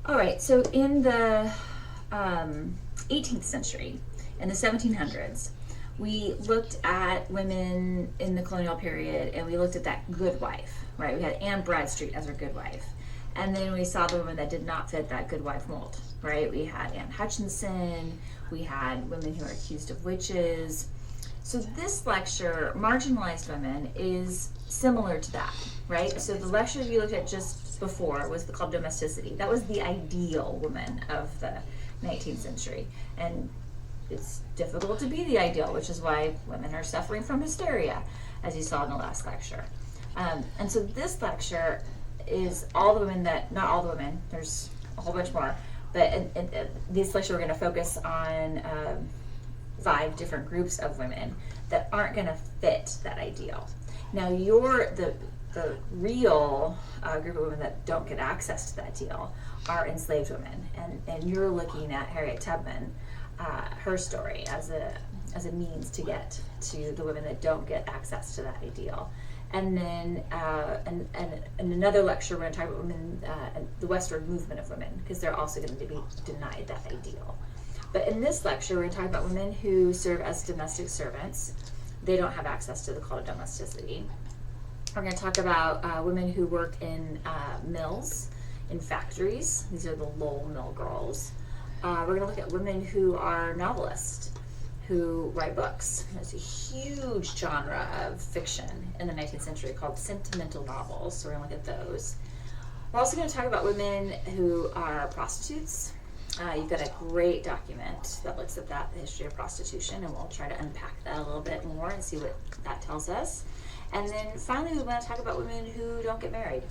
All right, so in the 18th century, in the 1700s, we looked at women in the colonial period and we looked at that good wife, right? We had Anne Bradstreet as our good wife. And then we saw the women that did not fit that good wife mold, right? We had Anne Hutchinson, we had women who are accused of witches. So this lecture, Marginalized Women, is similar to that, right? So the lecture we looked at just before was called Domesticity. That was the ideal woman of the 19th century. And it's difficult to be the ideal, which is why women are suffering from hysteria, as you saw in the last lecture. And so this lecture is all the women that, not all the women, there's a whole bunch more, but in this lecture we're going to focus on 5 different groups of women that aren't going to fit that ideal. Now the real group of women that don't get access to that ideal are enslaved women, and you're looking at Harriet Tubman, her story as a means to get to the women that don't get access to that ideal. And then in another lecture we're going to talk about women, the westward movement of women, because they're also going to be denied that ideal. But in this lecture we're going to talk about women who serve as domestic servants. They don't have access to the call of domesticity. We're going to talk about women who work in mills, in factories. These are the Lowell Mill girls. We're going to look at women who are novelists, who write books. There's a huge genre of fiction in the 19th century called sentimental novels, so we're going to look at those. We're also going to talk about women who are prostitutes. You've got a great document that looks at that, the history of prostitution, and we'll try to unpack that a little bit more and see what that tells us. And then finally we want to talk about women who don't get married,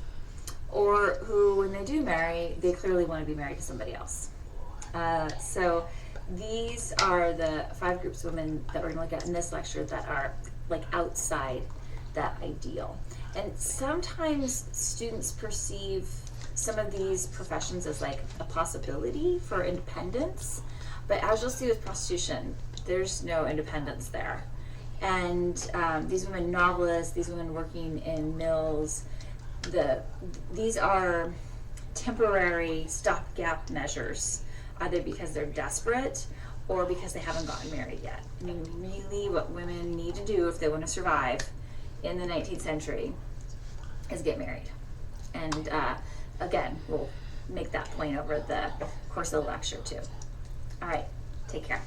or who, when they do marry, they clearly want to be married to somebody else. So these are the 5 groups of women that we're going to look at in this lecture that are like outside that ideal. And sometimes students perceive some of these professions as like a possibility for independence, but as you'll see with prostitution, there's no independence there. And these women novelists, these women working in mills, these are temporary stopgap measures, either because they're desperate or because they haven't gotten married yet. I mean, really what women need to do if they want to survive in the 19th century is get married. And again, we'll make that point over the course of the lecture too. All right, take care.